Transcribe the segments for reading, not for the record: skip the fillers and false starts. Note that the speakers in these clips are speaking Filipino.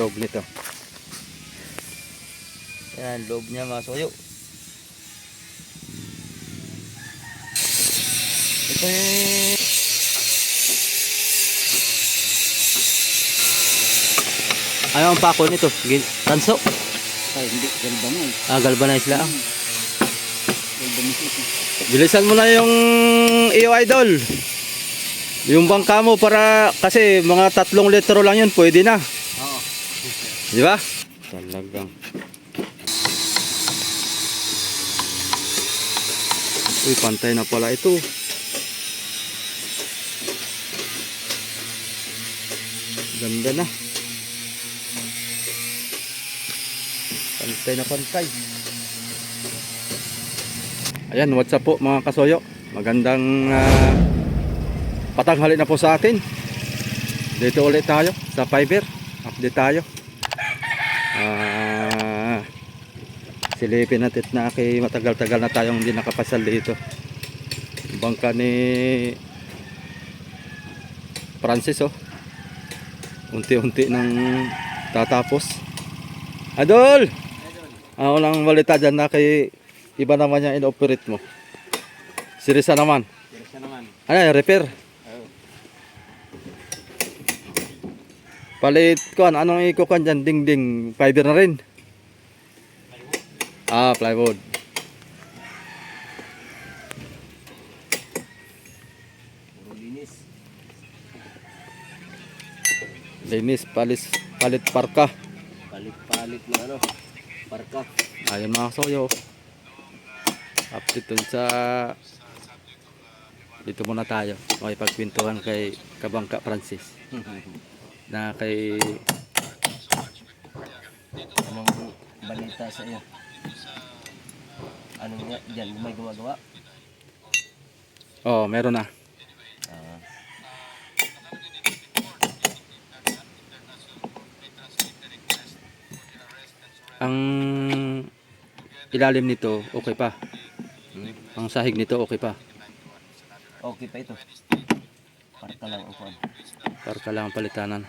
Loob nito. Yan, loob niya mga soyo. Ito ano ang pako nito? Tanso? Ay, hindi. Galvanize. Galvanize lang. Galvanize ito. Bilisan mo na yung iyo idol. Yung bangka mo para kasi mga 3 litro lang yun, pwede na. Oo. Di ba? Talagang. Uy, pantay na pala ito. Ganda na. Pantay na pantay. Ayan, what's up po mga kasoyo. Magandang patanghali na po sa atin. Dito ulit tayo sa Fiverr. Update tayo. Silipin natin na kay matagal-tagal na tayong hindi nakapasal dito. Bangka ni Francis oh. Unti-unti nang tatapos. Adol! Ako lang balita dyan na kay iba naman yung in-operate mo. Sirisa naman. Sirisa naman. Ano yung repair? Oo. Palit ko, anong ikukan dyan? Ding-ding. Fiber na rin. Plywood. Puro linis. Linis, palit parka. Palit-palit na ano. Parka. Ayun mga soyo. Update dun sa dito muna tayo. Makipagpintuhan kay Kabangka Francis. Na kay Anong balita sa iyo? Ano nga dyan? May gumagawa? meron na. Ang ilalim nito okay pa. Ang sahig nito okay pa. Okay pa ito. Parka lang ang kuwan. Parka lang ang palitanan.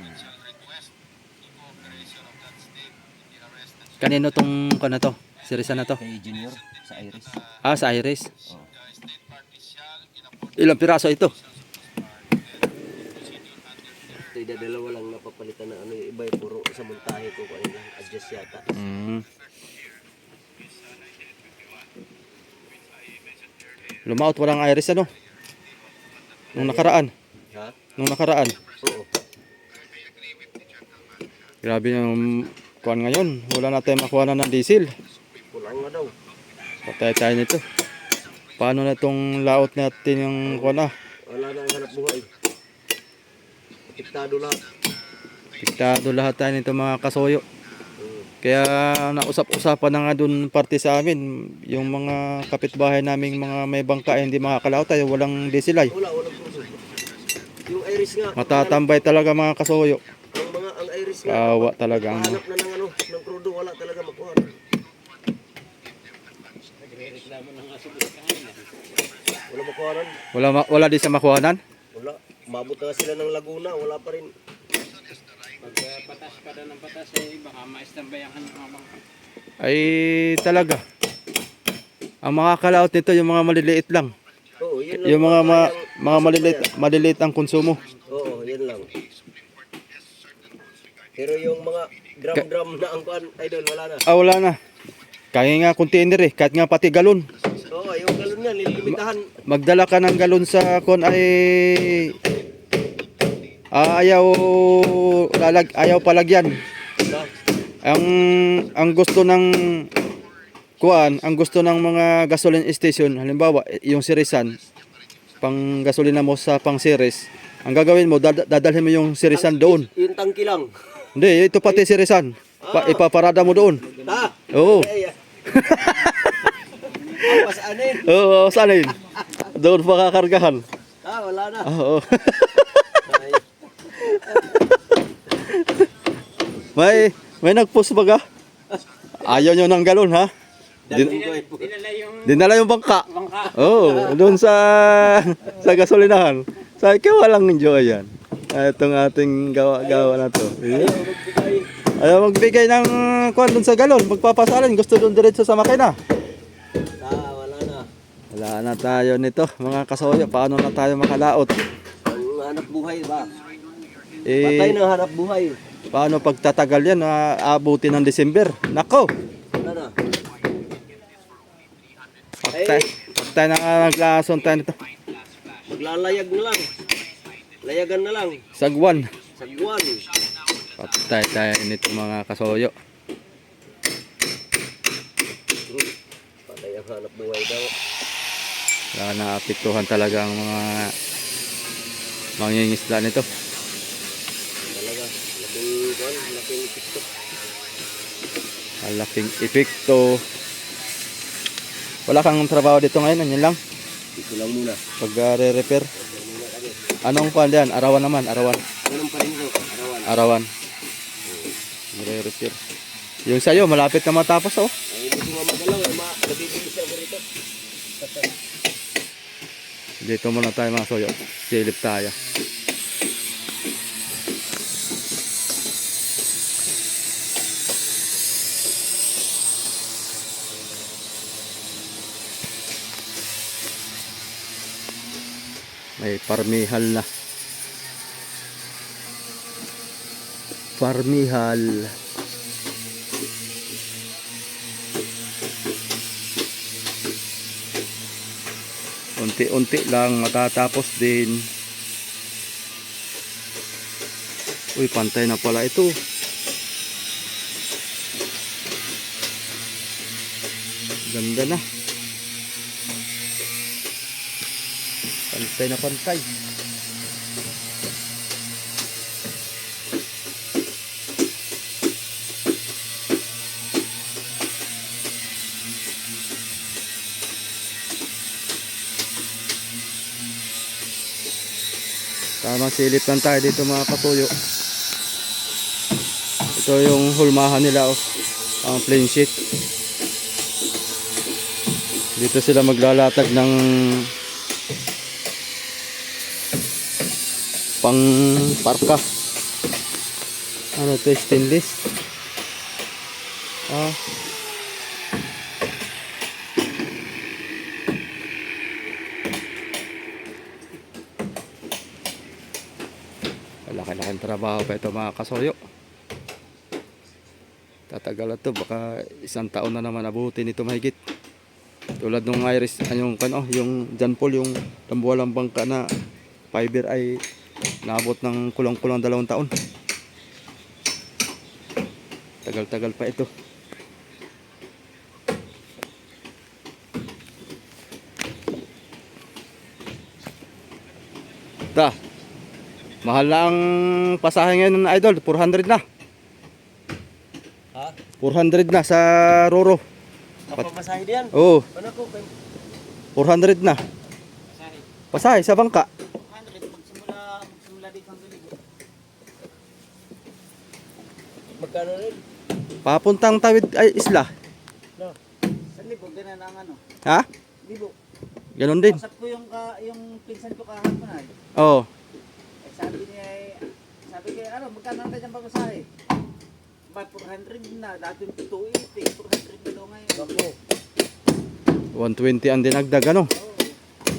Kanino tong kana to? Sirisa na to? Kay Junior sa Iris. Sa Iris. Oo. Ilang piraso ito? Ito dalawa lang napapalitan na ano, yung iba yung puro sa montahe ko kung ano lang adjust yata. Lumaot walang Iris ano? Nung nakaraan. Ha? Nung nakaraan. Oo. Grabe yung kuwan ngayon. Wala na tayong makuha na ng diesel. Kulang nga daw. Patay tayo nito. Paano na itong laot natin yung kuwan Wala na ang hanap buhay. Apektado lahat. Piktado lahat tayo nito mga kasoyo. Kaya nausap-usapan na nga dun parte sa amin. Yung mga kapitbahay naming mga may bangka hindi makakalaot tayo. Walang diesel ay. Walang puso. Yung Iris nga. Matatambay talaga mga kasoyo. Ang Iris nga. Kawa talaga. Hanap na ng ano, ng crudo, wala talaga makuha. Nagre-reklamo ng wala makuhanan. Wala din sa makuhanan. Wala. Mabot na sila ng Laguna, wala pa rin. Pag patas pa daw ng patas, baka maistambayan ng mga bangka. Ay talaga. Ang makakalaot nito yung mga maliliit lang. Oo, yun lang. Yung mga maliliit ang konsumo. Oo, yun lang. Pero yung mga drum na angkuhan, idol, wala na. Wala na. Kaya nga container kahit nga pati galon. Oo, yung galon nga, nilimitahan. Magdala ka ng galon sa kon ay ayaw palagyan. Ang gusto ng ang gusto ng mga gasoline station, halimbawa yung Sirisan, pang gasolina mo sa pang Siris, ang gagawin mo dadalhin mo yung Sirisan doon. Yung tangki lang. Hindi, ito pati Sirisan. Ipaparada mo doon. Oo. Pasanin. Oo, saan yun? Doon pa kakargahan. Wala na. Oo. May nag-post baga? Ayaw nyo ng galon ha? Dinala yung bangka. Oo, doon sa gasolinahan. Sabi ko walang enjoy yan. Itong ating gawa na to. Ayaw magbigay ng kuwan dun sa galon. Magpapasalin. Gusto dun diretso sa makina. Wala na. Wala na tayo nito mga kasoyo. Paano na tayo makalaot? Ang hanap buhay ba? Patay Eh, ng hanap buhay. paano pagtatagal yan? Aabuti ng December. Nako! Wala na. Patay na nga naglason tayo nito. Maglalayag na lang. Layagan na lang. Sagwan. Sagwan. Patay tayo nito mga kasoyo. Patay ang hanap buhay daw. Wala na apektuhan talaga ang mga mangingisda nito. Talaga. Laking TikTok. Malaking epekto. Wala kang trabaho dito ngayon, yun lang. Dito lang muna. Pag re-repair. Anong pan yan? Arawan naman, arawan. Ganun pa rin ito. Arawan. Arawan. Re-repair. Yung sa'yo, malapit na matapos oh. Ay, hindi ko nga magalaw. Nabibilis ako rito. Dito muna tayo mga soyo. Silip tayo. May parmihal na. Parmihal. Unti-unti lang matatapos din. Uy, pantay na pala ito. Ganda na. Pantay na pantay. Tamang silip lang tayo dito mga katuyo. Ito yung hulmahan nila oh. Ang plain sheet. Dito sila maglalatag ng pang parka. Ano to, stainless. Laki-laking trabaho pa ito mga kasoyo. Tatagal ito, baka isang taon na naman abutin ito mahigit. Tulad nung Iris, yung John Paul, yung tambuwalang bangka na fiber ay naabot ng kulang-kulang 2 taon. Tagal-tagal pa ito. Mahal na ang pasahe ngayon ng idol, 400 na. Ha? 400 na sa Roro. Kapamasahe diyan? Oo, Ano ko? 400 na. Pasahe sa bangka. 100 magsimula dito ang tuligo. Magkano rin? Papuntang Tawid ay isla. No. Sa libo, ganun ang ano. Ha? Libo. Ganon din. Usap ko yung pinsan ko kahapon ay. Oo. Sabi niya, ano, magkano na dyan pamasahe? Ba, 400 na. Dati 280, 400 na daw ngayon. Bako. 120 ang dinagdag ano.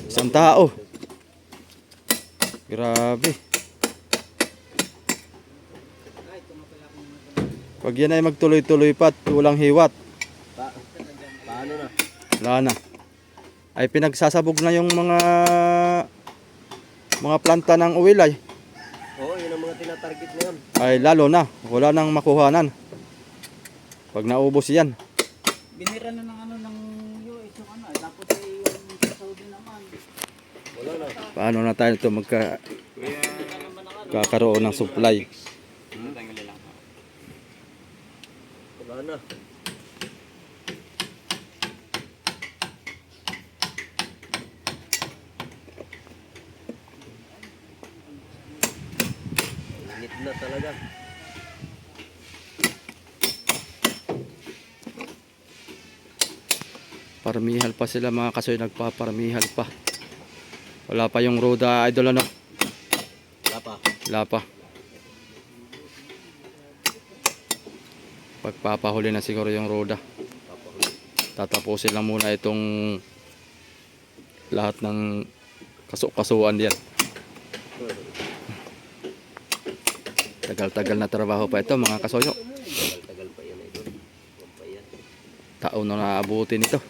Isang tao. Grabe. Pag yan ay magtuloy-tuloy pa at walang hiwat, Paano na? wala na. Ay pinagsasabog na yung mga planta ng uwilay. Oo, yun ang mga tinatarget ngayon. Ay lalo na, wala nang makuhanan. Pag naubos yan. Binira na ng ano ng US yung ano, tapos ay yung sa Saudi naman. Wala na. Paano na tayo ito magkakaroon ng supply? Wala na. Init na talaga. Parmihal pa sila mga kasoy, nagpaparmihal pa. Wala pa yung roda idol ano. Wala pa. Wala pa. Pagpapahuli na siguro yung roda. Papahuli. Tatapusin lang muna itong lahat ng kasuan diyan. Tagal-tagal na trabaho pa ito mga kasoyo. Tagal-tagal pa yan, idol. Huwag pa yan. Taon na naabutin ito.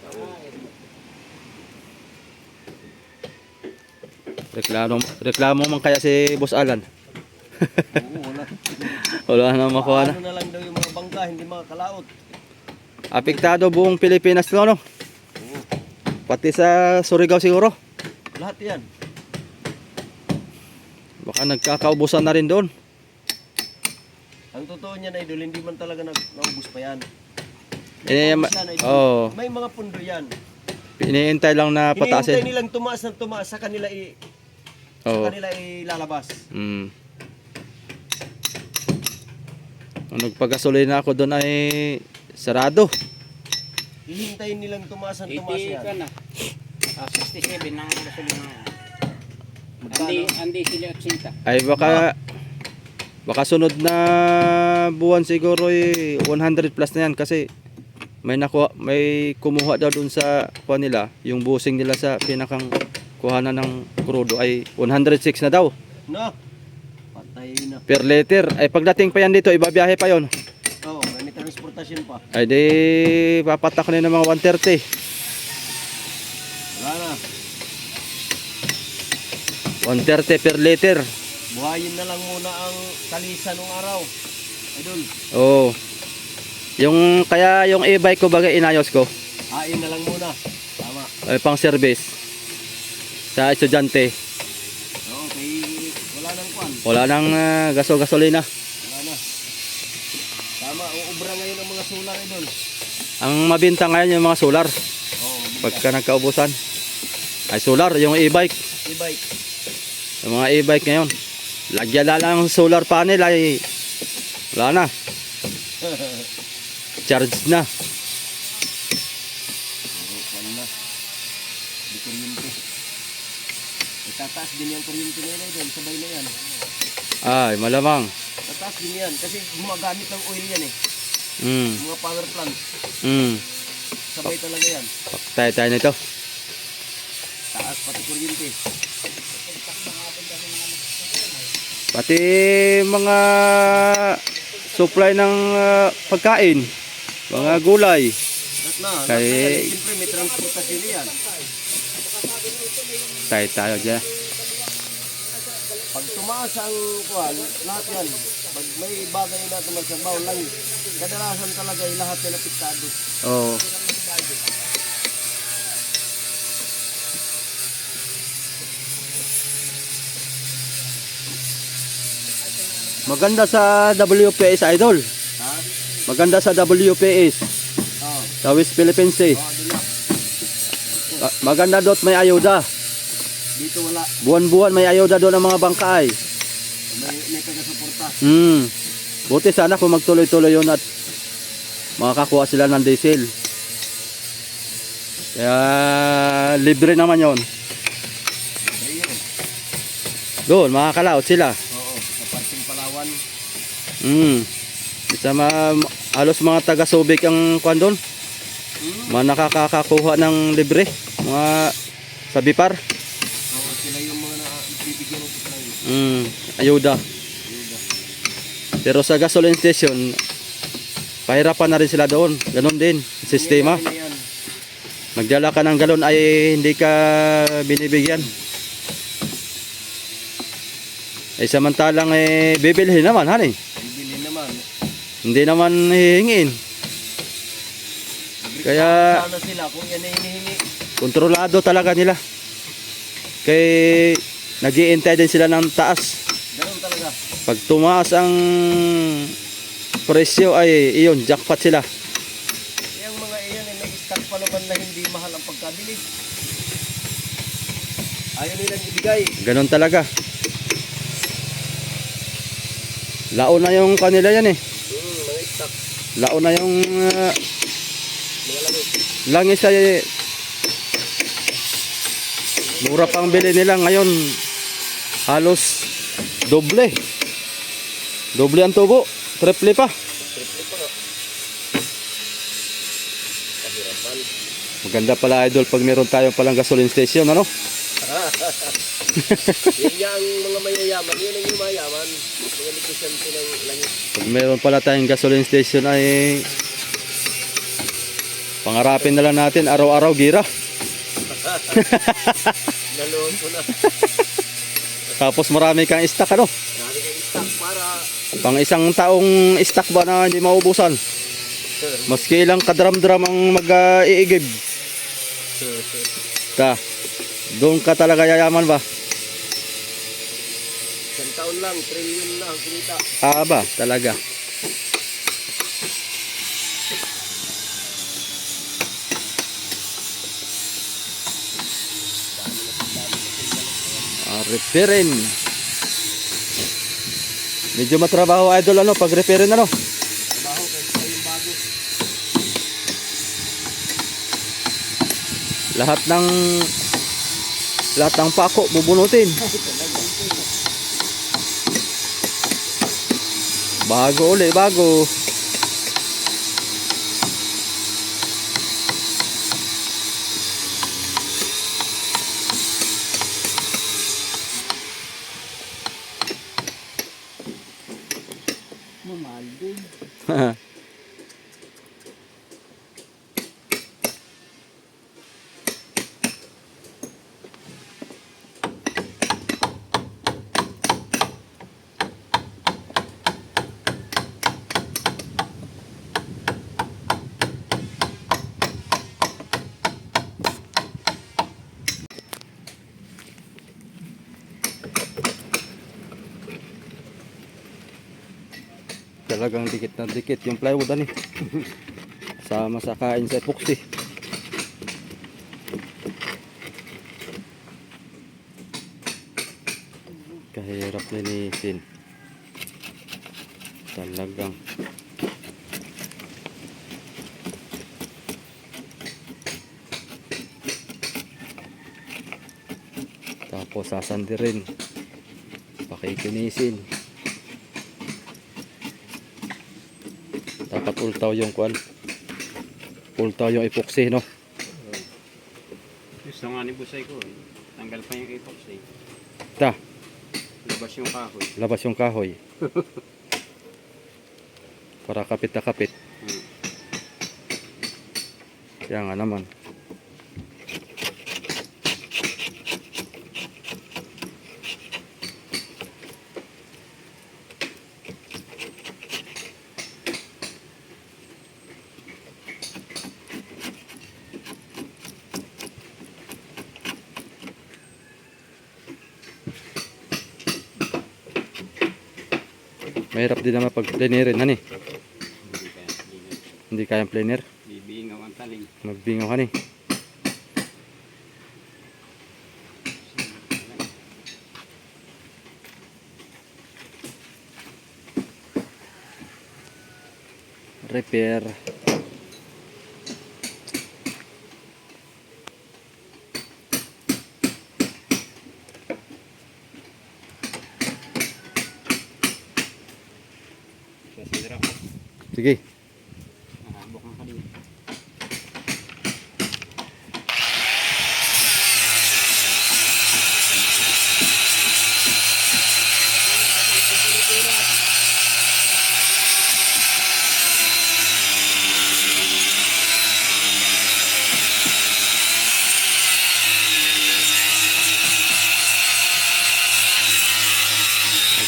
Reklamo man kaya si Boss Alan. Oo, wala. Wala na makuha na. Ano na lang daw yung mga bangka, hindi makakalaot. Apektado buong Pilipinas to, no? Oo. Pati sa Surigao siguro. Lahat yan. Baka nagkakaubusan na rin doon. Ang totoo niyan, idol, hindi man talaga naubos pa yan. Eh, Naubos yan, idol. oh, May mga pundo yan. iniintay lang na Hinihintay pataasin. nilang tumaas ng tumaas sa kanila Oo. ilalabas. Mm. Nung nagpagasolina ako doon ay sarado. Hihintayin nilang tumaas ng tumaas 80 yan. ka na. 67 ng gasolina. Magkano? Andi sila 80. Ay baka sunod na buwan siguro 100 plus na yan kasi may kumuha daw doon sa kuha nila, yung busing nila sa pinakang kuhanan ng krudo ay 106 na daw No. Patay na. per liter. Ay pagdating pa yan dito, ibabiyahe pa yon. Oo, may transportasyon pa. Ay di papatak na ng mga 130. Wala na. 130 per liter. Buhayin na lang muna ang kalisa nung araw. Idol, Oo. Kaya yung e-bike ko bagay inayos ko. hain na lang muna. Tama. Ay pang service sa estudyante. Oo, kay wala nang kwan. Wala nang gasolina. Wala na. Tama, uubra ngayon ang mga solar, idol. Ang mabinta ngayon yung mga solar. Oo, Pagka nagkaubusan ay solar, yung e-bike. e-bike. Yung mga e-bike ngayon. Lagyan na lang ng solar panel ay wala na. Charge na. Puro kwan na. Di kuryente. Tataas din yung kuryente nila, idol. Sabay na yan. Ay, malamang. Tataas din yan. Kasi gumagamit ng oil yan eh. Mm. Mga power plant. Mm. Sabay talaga yan. Paktay tayo nito. Taas pati kuryente. Pati mga supply ng pagkain, mga gulay. Lahat na. Kay- Siyempre may transportasyon yan. Tayo dyan. Pag tumaas ang kuwan, lahat yan. Pag may bagay na tumaas sa bawal lang. Kadalasan talaga yung lahat yan apektado. Oo. Maganda sa WPS Idol. Ha? Maganda sa WPS. Oo. Sa West Philippines Sea. Oo, doon lang. Maganda doon may ayuda. Dito wala. Buwan-buwan may ayuda doon ang mga bangkay. May taga-suporta. Buti sana kung magtuloy-tuloy yun at makakakuha sila ng diesel. Kaya libre naman yon. Ayun. Doon makakalaot sila. Oo. Sa parting Palawan. Isa halos mga taga-Subic ang kwan doon. Mga nakakakuha ng libre. Mga sa Bipar. Oo, sila yung mga bibigyan ng supply. Ayuda. Ayuda. Pero sa gasoline station, pahirapan na rin sila doon. Ganon din. Sistema. Ganyan yan. Magdala ka ng galon ay hindi ka binibigyan. Eh samantalang bibilhin naman, hani. Bibili naman. Hindi naman hihingin. Kaya Sana sila kung yan ay hinihingi. kontrolado talaga nila. Kaya nag-iintay din sila ng taas. Ganun talaga. Pag tumaas ang presyo ay iyon, jackpot sila. Yung mga iyan ay may stock pa naman na hindi mahal ang pagkabili. Ayaw nilang ibigay. Ganon talaga. Laon na yung kanila yan eh. Mga stock. Laon na yung Mga langit. langis ay mura pang bili nila ngayon. Halos doble. Doble ang tubo. Triple pa. Triple pa nga. Mahirapan. Maganda pala idol pag meron tayong palang gasoline station, ano? Yun nga ang mga mayayaman. Yun ang yung mayayaman. Mga negosyante ng langit. Pag meron pala tayong gasoline station ay pangarapin na lang natin araw-araw gira. Naloon ko na. Tapos marami kang stock, ano? Dami kang stock para Pang isang taong stock ba na hindi maubusan? Maski ilang kadram-dram ang mag-iigib. Doon ka talaga yayaman ba? isang taon lang, trillion na ang kinita. Ba, talaga. Repairin. Medyo matrabaho idol ano pag repairin ano. Trabaho kasi sa yung bago. Lahat ng pako bubunutin. Bago. Mamahal din. Talagang dikit na dikit yung plywood ani. Sama sa kain sa epoxy. Kahirap linisin. Talagang. Tapos sasandi rin. Pakikinisin. Dapat ultaw yung kwan. Ultaw yung epoxy, no? Gusto nga ni Busay ko eh. Tanggal pa yung epoxy. Ta, Labas yung kahoy. labas yung kahoy. Para kapit na kapit. Kaya nga naman. Mahirap din naman pag plinerin, hani. Hindi kayang pliner. Bibingaw ang taling. Magbingaw, hani. Repair. Kasidra. Sige. Nahabok ang kaling.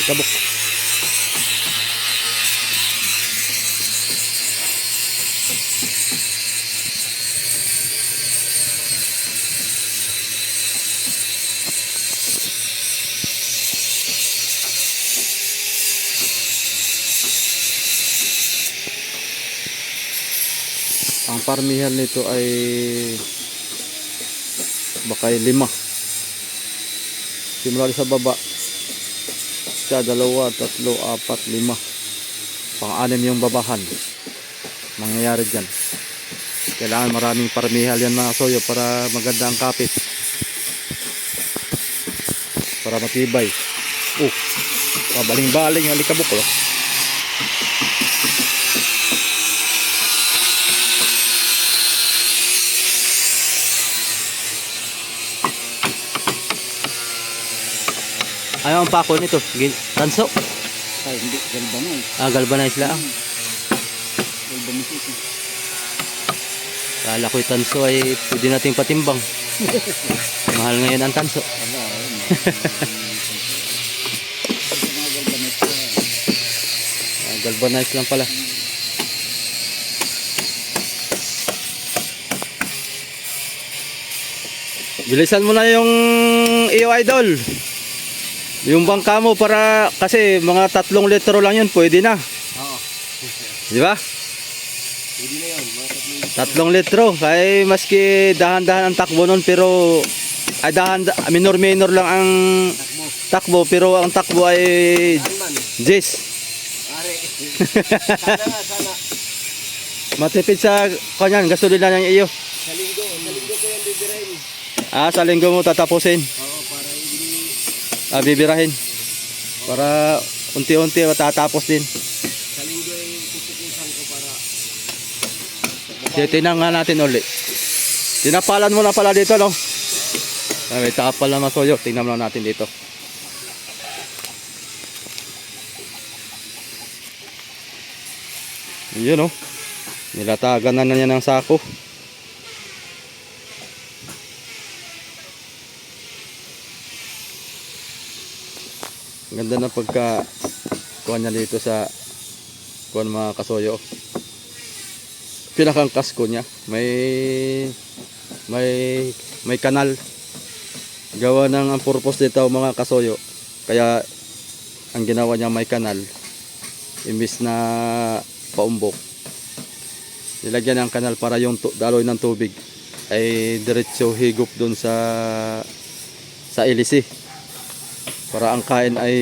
Kabuk. Ang parmihan nito ay baka 5. Simula sa baba. Isa, 2, 3, 4, 5. Pang-anim yung babahan. Mangyayari dyan. Kailangan maraming parmihal yan mga soyo para maganda ang kapit. Para matibay. Baling-baling ang likabok. Ayaw ang pako nito. Tanso. Ay, hindi. Galvanize. Galvanize lang. Galvanize ito. Kala ko'y tanso ay pwede nating patimbang. Mahal ngayon ang tanso. Wala, ayun. Ito mga galvanize ko. Galvanize lang pala. Bilisan mo na yung iyo idol. Yung bangka mo para kasi mga 3 litro lang yun, pwede na. Oo. Di ba? Hindi na yun. Mga 3 litro. Kaya maski dahan-dahan ang takbo nun pero ay minor lang ang takbo pero ang takbo ay man. Jess. Are. Sana nga, sana. Matipid sa kanyan, gasolina ng iyo. Sa linggo ko yan bibirahin. Sa linggo mo tatapusin. Oo, para hindi... Bibirahin. Para unti-unti matatapos din. Sa linggo ay pupukusan ko para... Titingnan nga natin uli. Tinapalan mo na pala dito, no? May tapal na masoyo. Tingnan mo na natin dito. Yun, no? Nilatagan na niya ng sako. Ganda na pagka kuha niya dito sa kuha mga kasoyo. Pinakang kasko niya may kanal. Gawa ng ang purpose dito mga kasoyo. Kaya ang ginawa niya may kanal imbis na paumbok. Nilagyan ng kanal para yung daloy ng tubig ay diretso higop doon sa ilisi. Para ang kain ay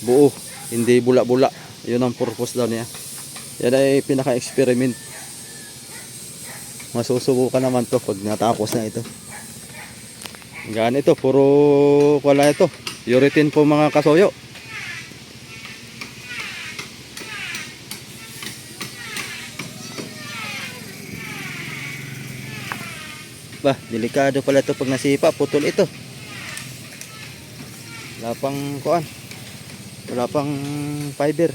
buo, hindi bula-bula. Yun ang purpose daw niya. Yan ay pinaka-experiment. Masusubukan naman to pag natapos na ito. Gaan ito, puro wala ito. Urethane po mga kasoyo. Delikado pala ito pag nasipa, putol ito. Wala pang kuan. Wala pang fiber.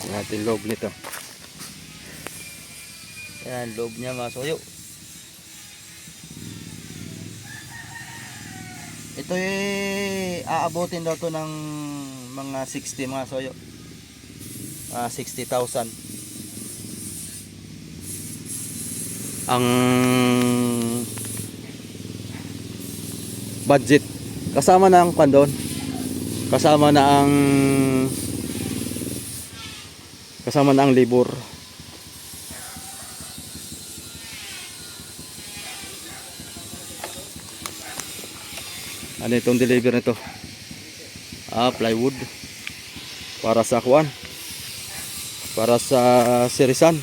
Natin loob nito. Yan, loob niya mga soyo. Ito aabotin daw to ng mga 60 mga soyo. 60,000. Ang budget. Kasama na ang pandon. Kasama na ang libur. Ano itong deliver nito? Plywood. Para sa kuan. Para sa sirisan.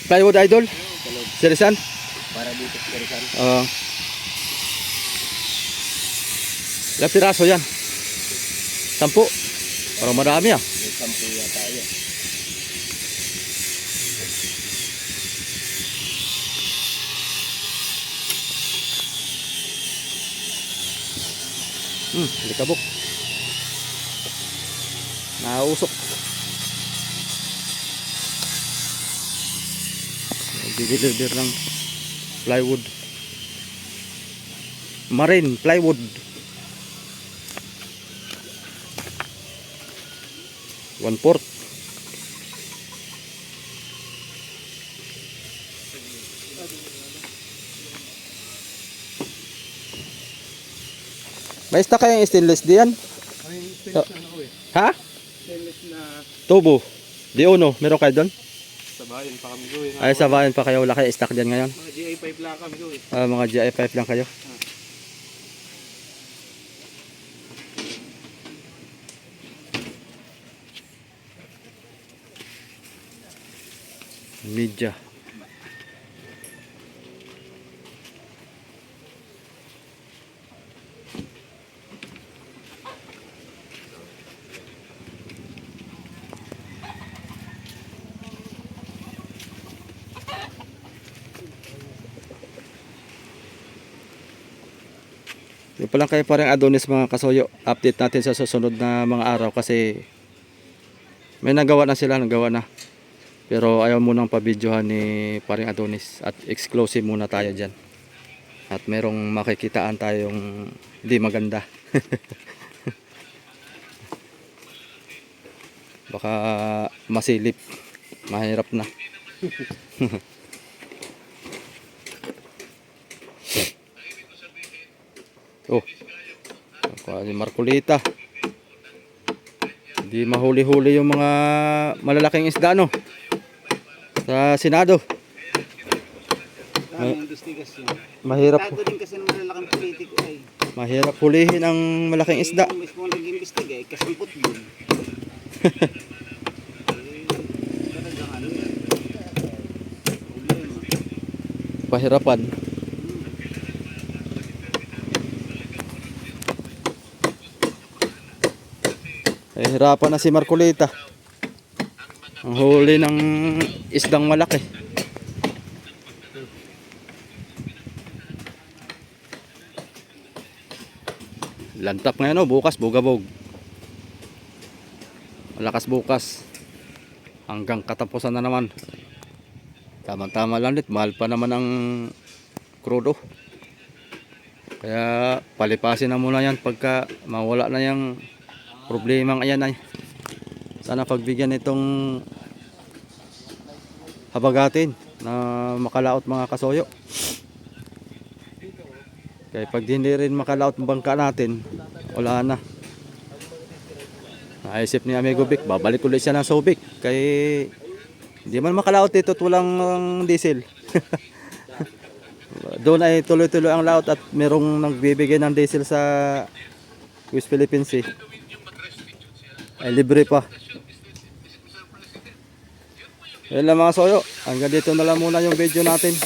Plywood idol. Sirisan. Para dito sa Rizal. Ilang piraso yan? 10. Parang marami ah. May 10 yata yan. Likabok. Nausok. Deliver ng plywood. Marine plywood. 1/4. May stock kayong stainless diyan? Ha? Stainless na Tubo. Di uno, meron kayo doon? sa bayan pa kami gawin. Ay, sa bayan pa kayo, wala kayo stock diyan ngayon? Mga GA5 lang kami gawin. Mga GI5 lang kayo. media. Yung palang kayo parang Adonis mga kasoyo. Update natin sa susunod na mga araw kasi may nagawa na sila, nagawa na. Pero ayaw munang pabidyohan ni paring Adonis at exclusive muna tayo dyan. At merong makikitaan tayong hindi maganda. Baka masilip. Mahirap na. Oh, si Marcolita. Hindi mahuli-huli yung mga malalaking isda, no? Sa Senado. Maraming investigasyon. Mahirap, Tago din kasi ng malalaking politiko ay. mahirap hulihin ang malaking isda. Yung mismo nag-imbestiga ay kasampot yun. Talagang ano yan. Problema. Pahirapan. Hirapan na si Marcolita. Ang huli ng isdang malaki. Lantap ngayon, oh, bukas bugabog. Malakas bukas. Hanggang katapusan na naman. Tama-tama lang dit, mahal pa naman ang krudo. Kaya palipasin na muna yan pagka mawala na yung problemang ayan ay. Sana pagbigyan itong habagatin na makalaot mga kasoyo. Kaya pag hindi rin makalaot ang bangka natin, wala na. Naisip ni Amigo Vic, babalik ulit siya ng Subic. Kaya hindi man makalaot dito at walang diesel. Doon ay tuloy-tuloy ang laot at merong nagbibigay ng diesel sa West Philippines Sea. Ay libre pa. Yan lang mga soyo. Hanggang dito na lang muna yung video natin.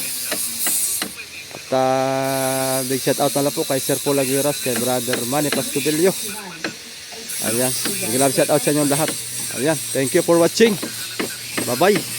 At big shout out na lang po kay Sir Paul Aguiras, kay Brother Manny Pastubilio. Ayan. Big love shout out sa inyong lahat. Ayan. Thank you for watching. Bye bye.